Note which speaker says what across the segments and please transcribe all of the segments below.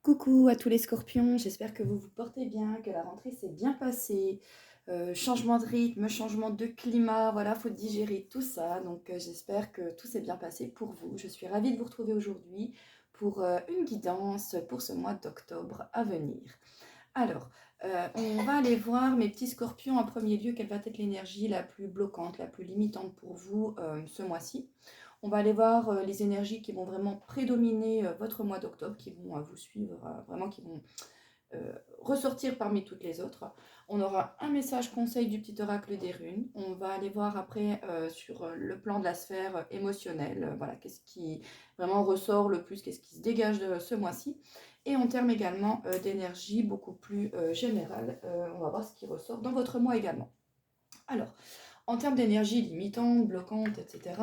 Speaker 1: Coucou à tous les scorpions, j'espère que vous vous portez bien, que la rentrée s'est bien passée. Changement de rythme, changement de climat, voilà, faut digérer tout ça. Donc j'espère que tout s'est bien passé pour vous. Je suis ravie de vous retrouver aujourd'hui pour une guidance pour ce mois d'octobre à venir. Alors, on va aller voir mes petits scorpions en premier lieu, quelle va être l'énergie la plus bloquante, la plus limitante pour vous ce mois-ci. On va aller voir les énergies qui vont vraiment prédominer votre mois d'octobre, qui vont vous suivre, vraiment qui vont ressortir parmi toutes les autres. On aura un message conseil du petit oracle des runes. On va aller voir après sur le plan de la sphère émotionnelle, voilà, qu'est-ce qui vraiment ressort le plus, qu'est-ce qui se dégage de ce mois-ci. Et en termes également d'énergie beaucoup plus générale, on va voir ce qui ressort dans votre mois également. Alors, en termes d'énergie limitante, bloquante, etc.,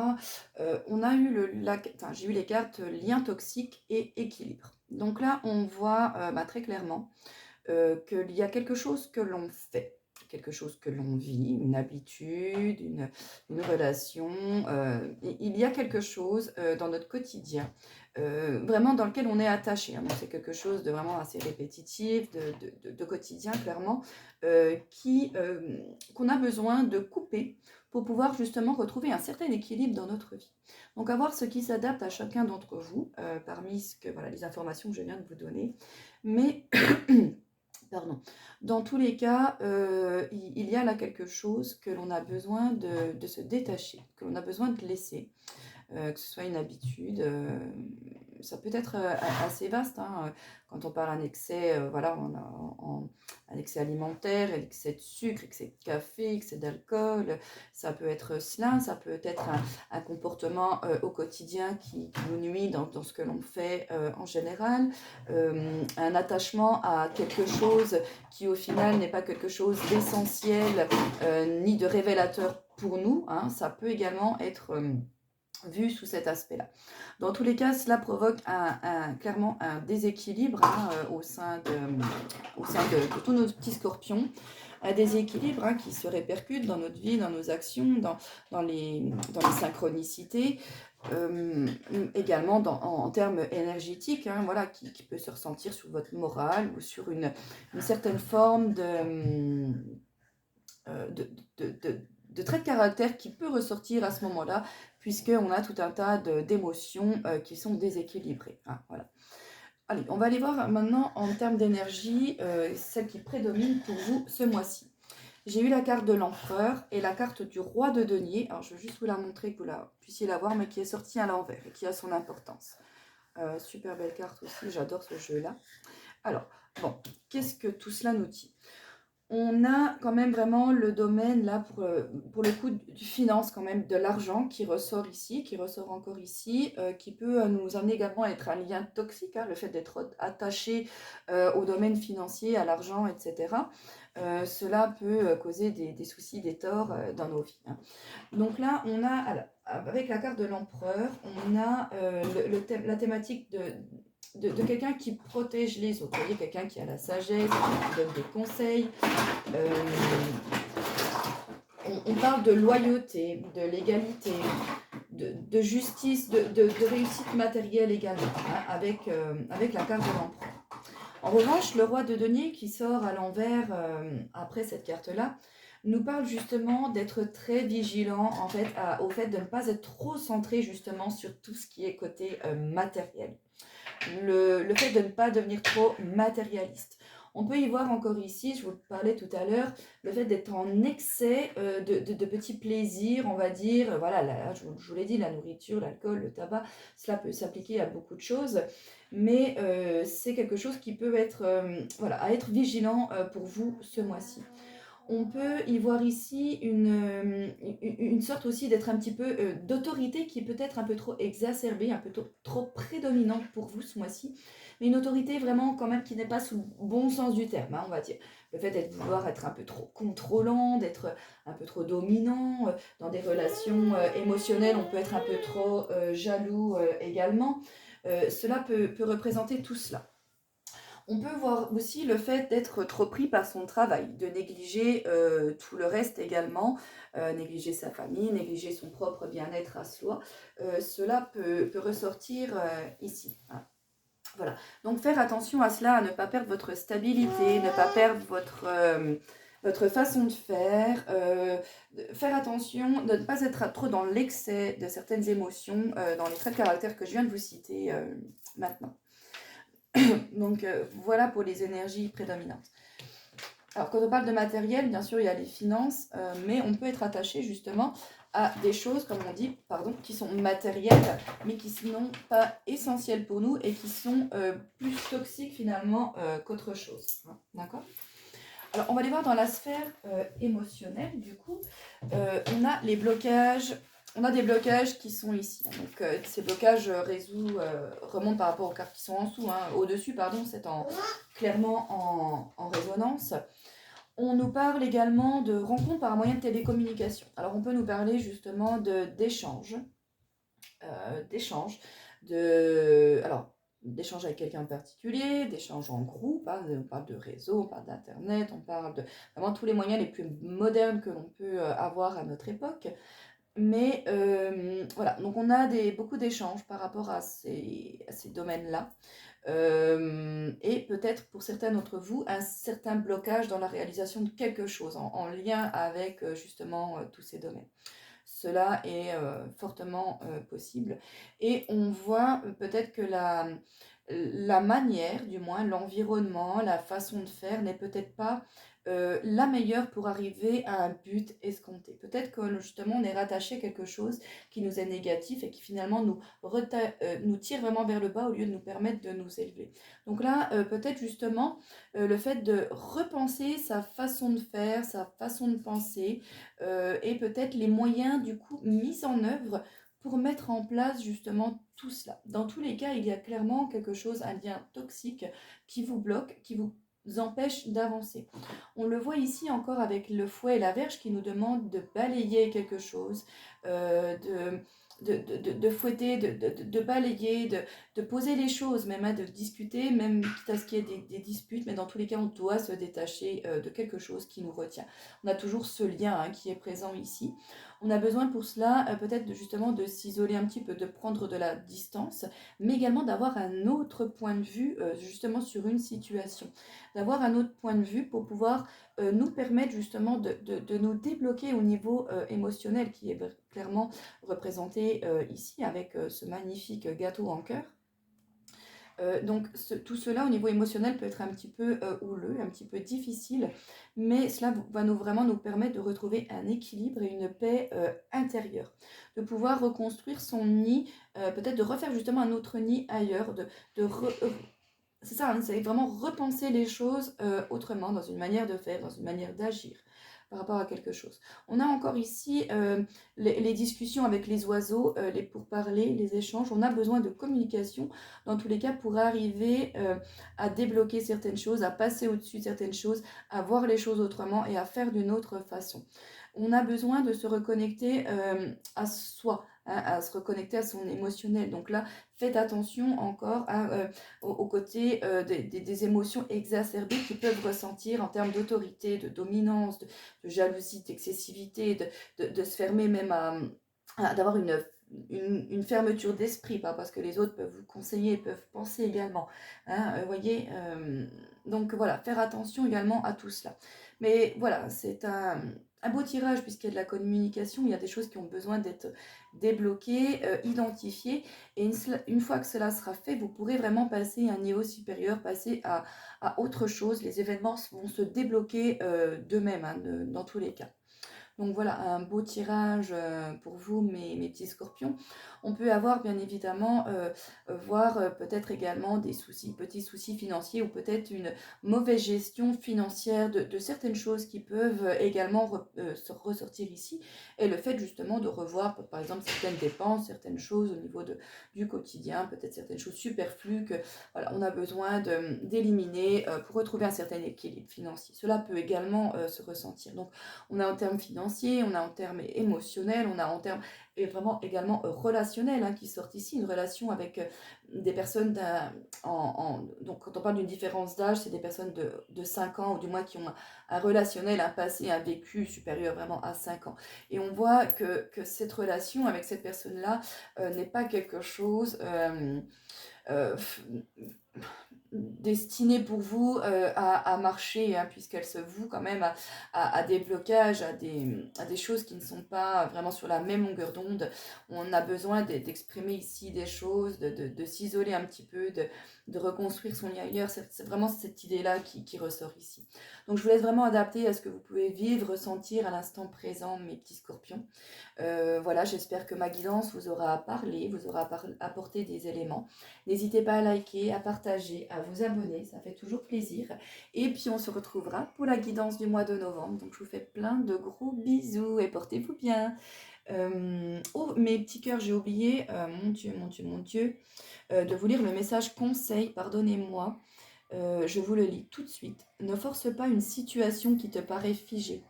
Speaker 1: on a eu j'ai eu les cartes lien toxique et équilibre. Donc là, on voit très clairement qu'il y a quelque chose que l'on fait, quelque chose que l'on vit, une habitude, une relation. Il y a quelque chose dans notre quotidien, vraiment dans lequel on est attaché. Hein. Donc c'est quelque chose de vraiment assez répétitif, de quotidien, clairement, qu'on a besoin de couper pour pouvoir justement retrouver un certain équilibre dans notre vie. Donc à voir ce qui s'adapte à chacun d'entre vous, parmi les informations que je viens de vous donner. Mais pardon. Dans tous les cas, il y a là quelque chose que l'on a besoin de se détacher, que l'on a besoin de laisser, que ce soit une habitude. Ça peut être assez vaste, hein, quand on parle d'un excès, un excès alimentaire, un excès de sucre, excès de café, excès d'alcool. Ça peut être cela, ça peut être un comportement au quotidien qui nous nuit dans ce que l'on fait en général. Un attachement à quelque chose qui au final n'est pas quelque chose d'essentiel ni de révélateur pour nous. Hein. Ça peut également être vu sous cet aspect-là. Dans tous les cas, cela provoque clairement un déséquilibre au sein de tous nos petits scorpions, un déséquilibre qui se répercute dans notre vie, dans nos actions, dans les synchronicités, également en termes énergétiques, voilà, qui peut se ressentir sur votre morale ou sur une certaine forme de, de trait de caractère qui peut ressortir à ce moment-là, puisqu'on a tout un tas d'émotions qui sont déséquilibrées. Hein, voilà. Allez, on va aller voir maintenant en termes d'énergie, celle qui prédomine pour vous ce mois-ci. J'ai eu la carte de l'empereur et la carte du roi de denier. Alors, je vais juste vous la montrer, que vous puissiez la voir, mais qui est sortie à l'envers et qui a son importance. Super belle carte aussi, j'adore ce jeu-là. Alors, bon, qu'est-ce que tout cela nous dit ? On a quand même vraiment le domaine là pour le coup du finance, quand même de l'argent qui ressort ici, qui ressort encore ici, qui peut nous amener également à être un lien toxique, hein, le fait d'être attaché au domaine financier, à l'argent, etc. Cela peut causer des soucis, des torts dans nos vies. Hein. Donc là, on a, alors, avec la carte de l'empereur, on a la thématique de quelqu'un qui protège les autres. Vous voyez, quelqu'un qui a la sagesse, qui donne des conseils. On parle de loyauté, de légalité, de justice, de réussite matérielle également, hein, avec la carte de l'empereur. En revanche, le roi de denier qui sort à l'envers après cette carte-là, nous parle justement d'être très vigilant en fait, au fait de ne pas être trop centré justement sur tout ce qui est côté matériel. Le fait de ne pas devenir trop matérialiste. On peut y voir encore ici, je vous le parlais tout à l'heure, le fait d'être en excès de petits plaisirs, on va dire. Voilà, là, je vous l'ai dit, la nourriture, l'alcool, le tabac, cela peut s'appliquer à beaucoup de choses. Mais c'est quelque chose qui peut être, à être vigilant pour vous ce mois-ci. On peut y voir ici une sorte aussi d'être un petit peu d'autorité qui est peut-être un peu trop exacerbée, un peu trop prédominante pour vous ce mois-ci, mais une autorité vraiment quand même qui n'est pas sous le bon sens du terme, hein, on va dire. Le fait d'être vouloir être un peu trop contrôlant, d'être un peu trop dominant, dans des relations émotionnelles, on peut être un peu trop jaloux également. Cela peut représenter tout cela. On peut voir aussi le fait d'être trop pris par son travail, de négliger tout le reste également, négliger sa famille, négliger son propre bien-être à soi. Cela peut ressortir ici. Hein. Voilà, donc faire attention à cela, à ne pas perdre votre stabilité, ne pas perdre votre façon de faire, faire attention de ne pas être trop dans l'excès de certaines émotions, dans les traits de caractère que je viens de vous citer maintenant. Donc voilà pour les énergies prédominantes. Alors quand on parle de matériel, bien sûr il y a les finances, mais on peut être attaché justement à des choses, comme on dit, pardon, qui sont matérielles, mais qui sont pas essentielles pour nous et qui sont plus toxiques finalement qu'autre chose. D'accord ? Alors on va les voir dans la sphère émotionnelle, du coup. On a les blocages. On a des blocages qui sont ici. Donc ces blocages remontent par rapport aux cartes qui sont en dessous, au-dessus, pardon, c'est clairement en résonance. On nous parle également de rencontres par un moyen de télécommunication. Alors on peut nous parler justement d'échanges, d'échanges avec quelqu'un en particulier, d'échanges en groupe, on parle de réseau, on parle d'internet, on parle de vraiment tous les moyens les plus modernes que l'on peut avoir à notre époque. Mais voilà, donc on a beaucoup d'échanges par rapport à ces domaines-là. Et peut-être pour certains d'entre vous, un certain blocage dans la réalisation de quelque chose en lien avec justement tous ces domaines. Cela est fortement possible. Et on voit peut-être que la manière, du moins l'environnement, la façon de faire n'est peut-être pas la meilleure pour arriver à un but escompté. Peut-être que justement on est rattaché à quelque chose qui nous est négatif et qui finalement nous tire vraiment vers le bas au lieu de nous permettre de nous élever. Donc là, peut-être justement le fait de repenser sa façon de faire, sa façon de penser, et peut-être les moyens du coup mis en œuvre pour mettre en place justement tout cela. Dans tous les cas, il y a clairement quelque chose, un lien toxique qui vous bloque, qui vous empêche d'avancer. On le voit ici encore avec le fouet et la verge qui nous demandent de balayer quelque chose, de fouetter, de balayer, de poser les choses, même de discuter, même quitte à ce qu'il y ait des disputes, mais dans tous les cas, on doit se détacher de quelque chose qui nous retient. On a toujours ce lien qui est présent ici. On a besoin pour cela peut-être justement de s'isoler un petit peu, de prendre de la distance, mais également d'avoir un autre point de vue justement sur une situation. D'avoir un autre point de vue pour pouvoir nous permettre justement de nous débloquer au niveau émotionnel qui est clairement représenté ici avec ce magnifique gâteau en cœur. Donc tout cela au niveau émotionnel peut être un petit peu houleux, un petit peu difficile, mais cela va vraiment nous permettre de retrouver un équilibre et une paix intérieure, de pouvoir reconstruire son nid, peut-être de refaire justement un autre nid ailleurs, c'est ça, c'est vraiment repenser les choses autrement, dans une manière de faire, dans une manière d'agir par rapport à quelque chose. On a encore ici les discussions avec les oiseaux, les pourparlers, les échanges. On a besoin de communication dans tous les cas pour arriver à débloquer certaines choses, à passer au-dessus de certaines choses, à voir les choses autrement et à faire d'une autre façon. On a besoin de se reconnecter à soi, à se reconnecter à son émotionnel. Donc là, faites attention encore au côté des émotions exacerbées qu'ils peuvent ressentir en termes d'autorité, de dominance, de jalousie, d'excessivité, de se fermer même d'avoir une fermeture d'esprit, pas parce que les autres peuvent vous conseiller, peuvent penser également. Voyez, donc voilà, faire attention également à tout cela. Mais voilà, c'est un beau tirage puisqu'il y a de la communication, il y a des choses qui ont besoin d'être débloquées, identifiées, et une fois que cela sera fait, vous pourrez vraiment passer à un niveau supérieur, passer à autre chose. Les événements vont se débloquer d'eux-mêmes, dans tous les cas. Donc voilà, un beau tirage pour vous, mes petits scorpions. On peut avoir bien évidemment, voir peut-être également des soucis, petits soucis financiers ou peut-être une mauvaise gestion financière de certaines choses qui peuvent également ressortir ici. Et le fait justement de revoir par exemple certaines dépenses, certaines choses au niveau du quotidien, peut-être certaines choses superflues que voilà, on a besoin d'éliminer pour retrouver un certain équilibre financier. Cela peut également se ressentir. Donc on a en termes financiers, on a en termes émotionnels, on a en termes et vraiment également relationnels qui sortent ici, une relation avec des personnes donc quand on parle d'une différence d'âge, c'est des personnes de 5 ans ou du moins qui ont un relationnel, un passé, un vécu supérieur vraiment à 5 ans. Et on voit que cette relation avec cette personne-là n'est pas quelque chose euh, destinée pour vous à marcher, hein, puisqu'elle se voue quand même à des blocages, à des choses qui ne sont pas vraiment sur la même longueur d'onde. On a besoin d'exprimer ici des choses, de s'isoler un petit peu, de reconstruire son lien ailleurs. C'est vraiment cette idée-là qui ressort ici. Donc je vous laisse vraiment adapter à ce que vous pouvez vivre, ressentir à l'instant présent, mes petits scorpions. Voilà, j'espère que ma guidance vous aura parlé, vous aura apporté des éléments. N'hésitez pas à liker, à partager, à vous abonner, ça fait toujours plaisir. Et puis on se retrouvera pour la guidance du mois de novembre. Donc je vous fais plein de gros bisous et portez-vous bien. Oh, mes petits cœurs, j'ai oublié, mon Dieu, de vous lire le message conseil, pardonnez-moi. Je vous le lis tout de suite. Ne force pas une situation qui te paraît figée.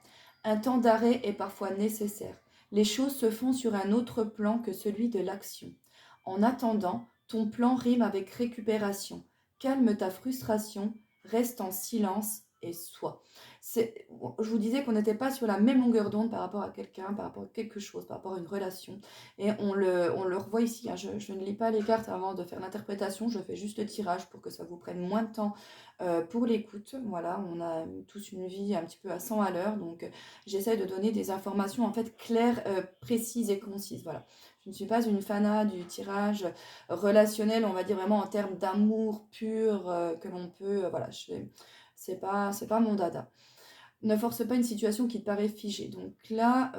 Speaker 1: Un temps d'arrêt est parfois nécessaire. Les choses se font sur un autre plan que celui de l'action. En attendant, ton plan rime avec récupération. Calme ta frustration, reste en silence et sois. Je vous disais qu'on n'était pas sur la même longueur d'onde par rapport à quelqu'un, par rapport à quelque chose, par rapport à une relation. Et on le revoit ici, hein. Je ne lis pas les cartes avant de faire l'interprétation, je fais juste le tirage pour que ça vous prenne moins de temps pour l'écoute. Voilà, on a tous une vie un petit peu à 100 à l'heure, donc j'essaie de donner des informations en fait claires, précises et concises. Voilà. Je ne suis pas une fanat du tirage relationnel, on va dire vraiment en termes d'amour pur que l'on peut. Voilà, c'est pas mon dada. Ne force pas une situation qui te paraît figée. Donc là,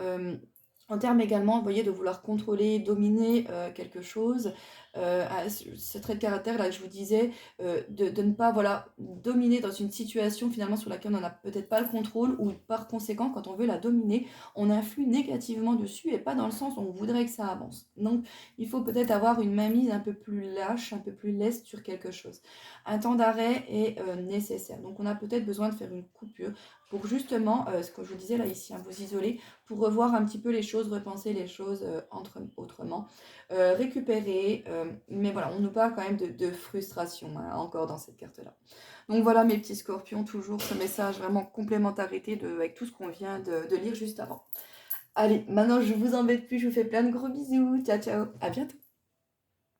Speaker 1: en termes également, vous voyez, de vouloir contrôler, dominer quelque chose, ce trait de caractère là que je vous disais, de ne pas voilà, dominer dans une situation finalement sur laquelle on n'a peut-être pas le contrôle, ou par conséquent, quand on veut la dominer, on influe négativement dessus et pas dans le sens où on voudrait que ça avance. Donc il faut peut-être avoir une mainmise un peu plus lâche, un peu plus leste sur quelque chose. Un temps d'arrêt est nécessaire. Donc on a peut-être besoin de faire une coupure pour justement, ce que je vous disais là ici, hein, vous isoler, pour revoir un petit peu les choses, repenser les choses autrement, récupérer, mais voilà, on nous parle quand même de frustration, hein, encore dans cette carte-là. Donc voilà mes petits scorpions, toujours ce message vraiment complémentarité avec tout ce qu'on vient de lire juste avant. Allez, maintenant je vous embête plus, je vous fais plein de gros bisous, ciao ciao, à bientôt.